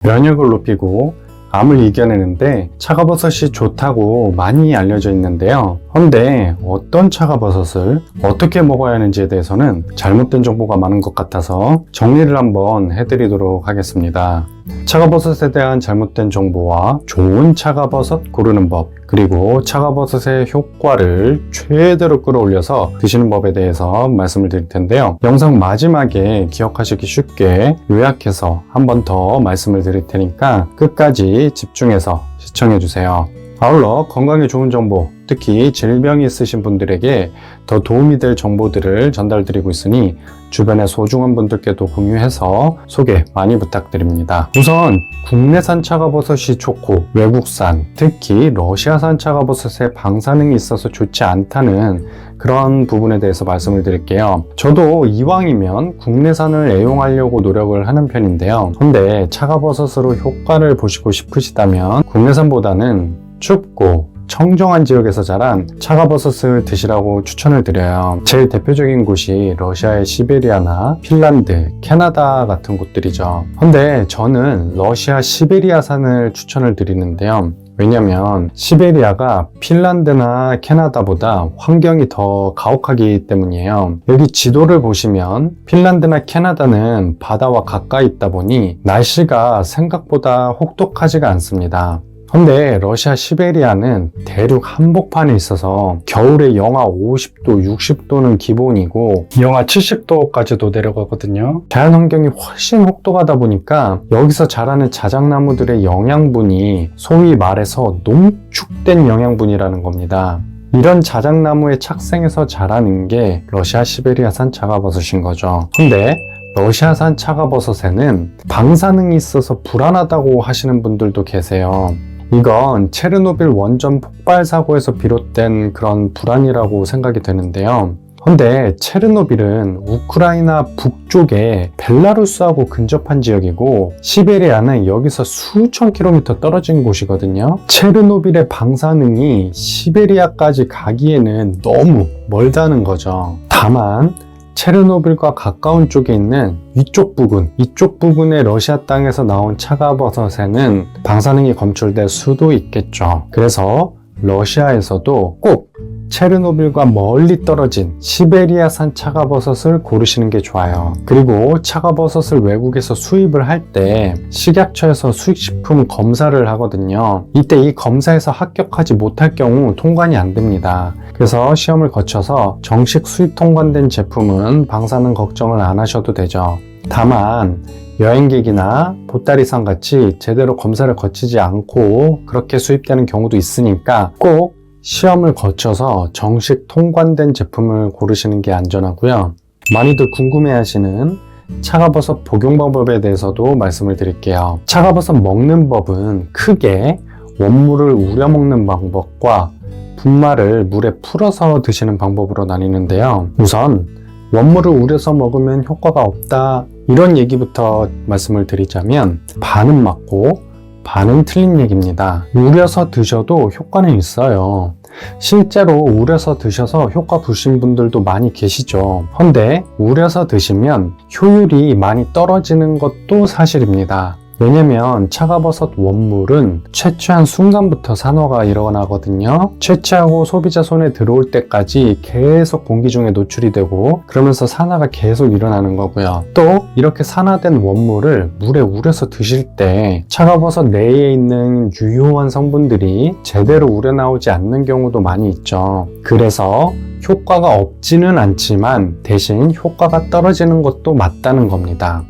면역을 높이고 암을 이겨내는데 차가버섯이 좋다고 많이 알려져 있는데요. 그런데 어떤 차가버섯을 어떻게 먹어야 하는지에 대해서는 잘못된 정보가 많은 것 같아서 정리를 한번 해드리도록 하겠습니다. 차가버섯에 대한 잘못된 정보와 좋은 차가버섯 고르는 법, 그리고 차가버섯의 효과를 최대로 끌어올려서 드시는 법에 대해서 말씀을 드릴 텐데요. 영상 마지막에 기억하시기 쉽게 요약해서 한 번 더 말씀을 드릴 테니까 끝까지 집중해서 시청해 주세요. 아울러 건강에 좋은 정보, 특히 질병이 있으신 분들에게 더 도움이 될 정보들을 전달드리고 있으니 주변의 소중한 분들께도 공유해서 소개 많이 부탁드립니다. 우선 국내산 차가버섯이 좋고 외국산, 특히 러시아산 차가버섯의 방사능이 있어서 좋지 않다는 그런 부분에 대해서 말씀을 드릴게요. 저도 이왕이면 국내산을 애용하려고 노력을 하는 편인데요. 근데 차가버섯으로 효과를 보시고 싶으시다면 국내산보다는 춥고 청정한 지역에서 자란 차가버섯을 드시라고 추천을 드려요. 제일 대표적인 곳이 러시아의 시베리아나 핀란드, 캐나다 같은 곳들이죠. 근데 저는 러시아 시베리아산을 추천을 드리는데요. 왜냐면 시베리아가 핀란드나 캐나다보다 환경이 더 가혹하기 때문이에요. 여기 지도를 보시면 핀란드나 캐나다는 바다와 가까이 있다 보니 날씨가 생각보다 혹독하지가 않습니다. 근데 러시아 시베리아는 대륙 한복판에 있어서 겨울에 영하 50도, 60도는 기본이고 영하 70도까지도 내려가거든요. 자연환경이 훨씬 혹독하다 보니까 여기서 자라는 자작나무들의 영양분이 소위 말해서 농축된 영양분이라는 겁니다. 이런 자작나무의 착생에서 자라는 게 러시아 시베리아산 차가버섯인 거죠. 근데 러시아산 차가버섯에는 방사능이 있어서 불안하다고 하시는 분들도 계세요. 이건 체르노빌 원전 폭발 사고에서 비롯된 그런 불안이라고 생각이 되는데요. 근데 체르노빌은 우크라이나 북쪽에 벨라루스하고 근접한 지역이고 시베리아는 여기서 수천 킬로미터 떨어진 곳이거든요. 체르노빌의 방사능이 시베리아까지 가기에는 너무 멀다는 거죠. 다만 체르노빌과 가까운 쪽에 있는 이쪽 부근의 러시아 땅에서 나온 차가버섯에는 방사능이 검출될 수도 있겠죠. 그래서 러시아에서도 꼭 체르노빌과 멀리 떨어진 시베리아산 차가버섯을 고르시는 게 좋아요. 그리고 차가버섯을 외국에서 수입을 할 때 식약처에서 수입식품 검사를 하거든요. 이때 이 검사에서 합격하지 못할 경우 통관이 안 됩니다. 그래서 시험을 거쳐서 정식 수입 통관된 제품은 방사능 걱정을 안 하셔도 되죠. 다만 여행객이나 보따리상 같이 제대로 검사를 거치지 않고 그렇게 수입되는 경우도 있으니까 꼭 시험을 거쳐서 정식 통관된 제품을 고르시는 게 안전하고요. 많이들 궁금해하시는 차가버섯 복용 방법에 대해서도 말씀을 드릴게요. 차가버섯 먹는 법은 크게 원물을 우려 먹는 방법과 분말을 물에 풀어서 드시는 방법으로 나뉘는데요. 우선 원물을 우려서 먹으면 효과가 없다, 이런 얘기부터 말씀을 드리자면 반은 맞고 반은 틀린 얘기입니다. 우려서 드셔도 효과는 있어요. 실제로 우려서 드셔서 효과 보신 분들도 많이 계시죠. 그런데 우려서 드시면 효율이 많이 떨어지는 것도 사실입니다. 왜냐면 차가버섯 원물은 채취한 순간부터 산화가 일어나거든요. 채취하고 소비자 손에 들어올 때까지 계속 공기 중에 노출이 되고 그러면서 산화가 계속 일어나는 거고요. 또 이렇게 산화된 원물을 물에 우려서 드실 때 차가버섯 내에 있는 유효한 성분들이 제대로 우려나오지 않는 경우도 많이 있죠. 그래서 효과가 없지는 않지만 대신 효과가 떨어지는 것도 맞다는 겁니다.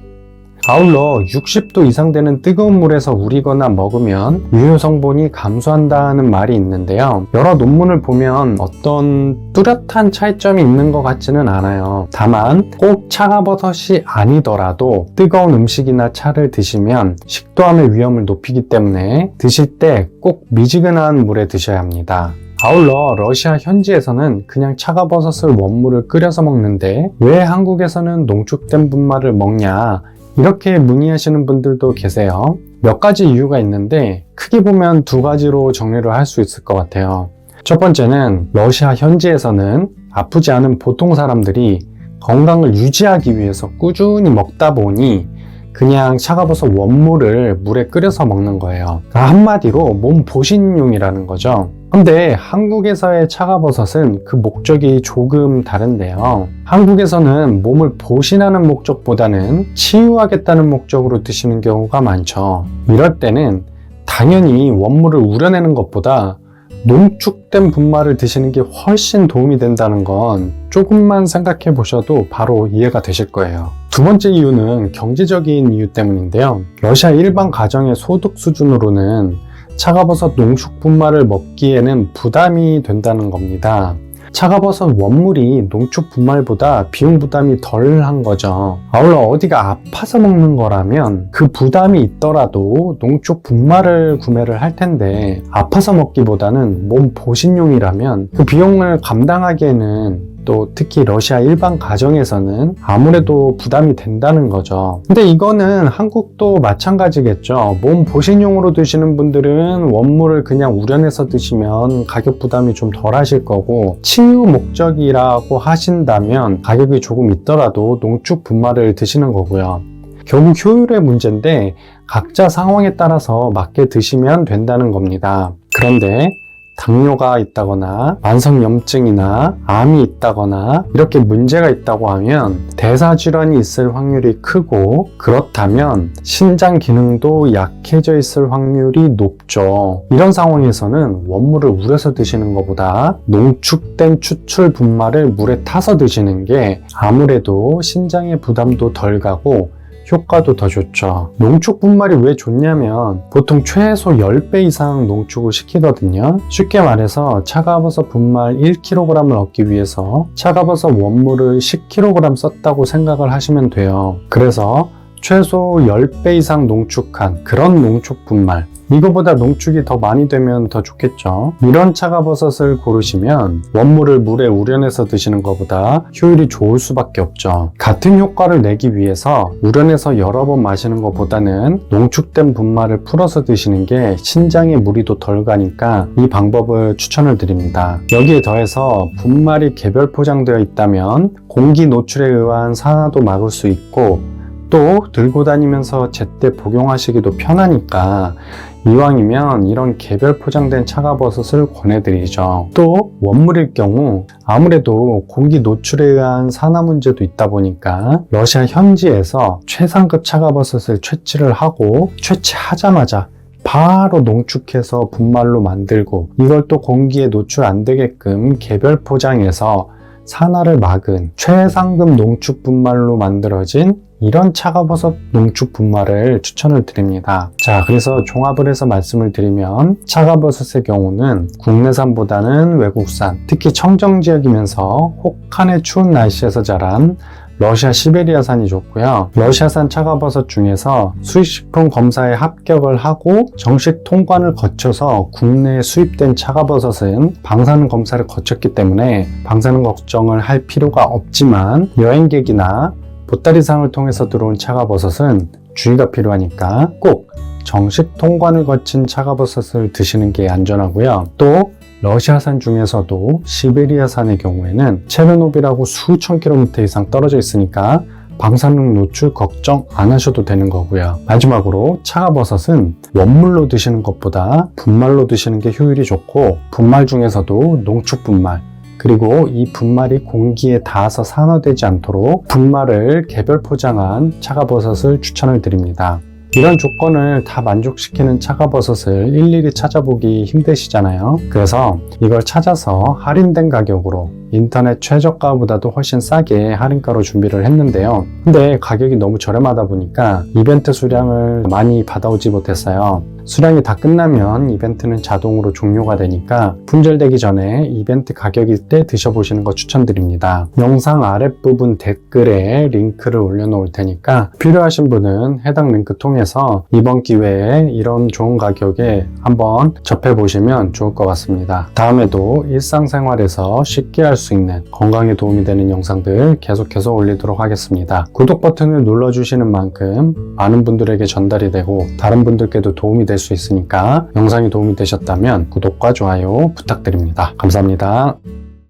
아울러 60도 이상 되는 뜨거운 물에서 우리거나 먹으면 유효 성분이 감소한다는 말이 있는데요. 여러 논문을 보면 어떤 뚜렷한 차이점이 있는 것 같지는 않아요. 다만 꼭 차가버섯이 아니더라도 뜨거운 음식이나 차를 드시면 식도암의 위험을 높이기 때문에 드실 때 꼭 미지근한 물에 드셔야 합니다. 아울러 러시아 현지에서는 그냥 차가버섯을 원물을 끓여서 먹는데 왜 한국에서는 농축된 분말을 먹냐, 이렇게 문의하시는 분들도 계세요. 몇 가지 이유가 있는데 크게 보면 두 가지로 정리를 할 수 있을 것 같아요. 첫 번째는 러시아 현지에서는 아프지 않은 보통 사람들이 건강을 유지하기 위해서 꾸준히 먹다 보니 그냥 차가버섯 원물을 물에 끓여서 먹는 거예요. 한마디로 몸 보신용이라는 거죠. 근데 한국에서의 차가버섯은 그 목적이 조금 다른데요. 한국에서는 몸을 보신하는 목적보다는 치유하겠다는 목적으로 드시는 경우가 많죠. 이럴 때는 당연히 원물을 우려내는 것보다 농축된 분말을 드시는 게 훨씬 도움이 된다는 건 조금만 생각해 보셔도 바로 이해가 되실 거예요. 두 번째 이유는 경제적인 이유 때문인데요. 러시아 일반 가정의 소득 수준으로는 차가버섯 농축 분말을 먹기에는 부담이 된다는 겁니다. 차가버섯 원물이 농축 분말보다 비용 부담이 덜한 거죠. 아울러 어디가 아파서 먹는 거라면 그 부담이 있더라도 농축 분말을 구매를 할 텐데, 아파서 먹기보다는 몸 보신용이라면 그 비용을 감당하기에는, 또 특히 러시아 일반 가정에서는 아무래도 부담이 된다는 거죠. 근데 이거는 한국도 마찬가지겠죠. 몸 보신용으로 드시는 분들은 원물을 그냥 우려내서 드시면 가격 부담이 좀 덜 하실 거고, 치유 목적이라고 하신다면 가격이 조금 있더라도 농축 분말을 드시는 거고요. 결국 효율의 문제인데 각자 상황에 따라서 맞게 드시면 된다는 겁니다. 그런데 당뇨가 있다거나 만성염증이나 암이 있다거나 이렇게 문제가 있다고 하면 대사질환이 있을 확률이 크고, 그렇다면 신장 기능도 약해져 있을 확률이 높죠. 이런 상황에서는 원물을 우려서 드시는 것보다 농축된 추출 분말을 물에 타서 드시는 게 아무래도 신장의 부담도 덜 가고 효과도 더 좋죠. 농축 분말이 왜 좋냐면 보통 최소 10배 이상 농축을 시키거든요. 쉽게 말해서 차가버섯 분말 1kg을 얻기 위해서 차가버섯 원물을 10kg 썼다고 생각을 하시면 돼요. 그래서 최소 10배 이상 농축한 그런 농축 분말, 이거보다 농축이 더 많이 되면 더 좋겠죠. 이런 차가버섯을 고르시면 원물을 물에 우려내서 드시는 것보다 효율이 좋을 수밖에 없죠. 같은 효과를 내기 위해서 우려내서 여러 번 마시는 것보다는 농축된 분말을 풀어서 드시는 게 신장에 무리도 덜 가니까 이 방법을 추천을 드립니다. 여기에 더해서 분말이 개별 포장되어 있다면 공기 노출에 의한 산화도 막을 수 있고, 또 들고 다니면서 제때 복용하시기도 편하니까 이왕이면 이런 개별 포장된 차가버섯을 권해드리죠. 또 원물일 경우 아무래도 공기 노출에 의한 산화 문제도 있다 보니까 러시아 현지에서 최상급 차가버섯을 채취를 하고, 채취하자마자 바로 농축해서 분말로 만들고, 이걸 또 공기에 노출 안 되게끔 개별 포장해서 산화를 막은 최상급 농축 분말로 만들어진 이런 차가버섯 농축 분말을 추천을 드립니다. 자, 그래서 종합을 해서 말씀을 드리면 차가버섯의 경우는 국내산보다는 외국산, 특히 청정지역이면서 혹한의 추운 날씨에서 자란 러시아 시베리아산이 좋고요. 러시아산 차가버섯 중에서 수입식품 검사에 합격을 하고 정식 통관을 거쳐서 국내에 수입된 차가버섯은 방사능 검사를 거쳤기 때문에 방사능 걱정을 할 필요가 없지만, 여행객이나 보따리상을 통해서 들어온 차가버섯은 주의가 필요하니까 꼭 정식 통관을 거친 차가버섯을 드시는 게 안전하고요. 또 러시아산 중에서도 시베리아산의 경우에는 체르노빌하고 수천 킬로미터 이상 떨어져 있으니까 방사능 노출 걱정 안 하셔도 되는 거고요. 마지막으로 차가버섯은 원물로 드시는 것보다 분말로 드시는 게 효율이 좋고, 분말 중에서도 농축 분말, 그리고 이 분말이 공기에 닿아서 산화되지 않도록 분말을 개별 포장한 차가버섯을 추천을 드립니다. 이런 조건을 다 만족시키는 차가버섯을 일일이 찾아보기 힘드시잖아요. 그래서 이걸 찾아서 할인된 가격으로 인터넷 최저가보다도 훨씬 싸게 할인가로 준비를 했는데요. 근데 가격이 너무 저렴하다 보니까 이벤트 수량을 많이 받아오지 못했어요. 수량이 다 끝나면 이벤트는 자동으로 종료가 되니까 품절되기 전에 이벤트 가격일 때 드셔보시는 거 추천드립니다. 영상 아랫부분 댓글에 링크를 올려놓을 테니까 필요하신 분은 해당 링크 통해서 이번 기회에 이런 좋은 가격에 한번 접해보시면 좋을 것 같습니다. 다음에도 일상생활에서 쉽게 할 수 있는 건강에 도움이 되는 영상들 계속해서 올리도록 하겠습니다. 구독 버튼을 눌러주시는 만큼 많은 분들에게 전달이 되고 다른 분들께도 도움이 될 수 있으니까 영상이 도움이 되셨다면 구독과 좋아요 부탁드립니다. 감사합니다.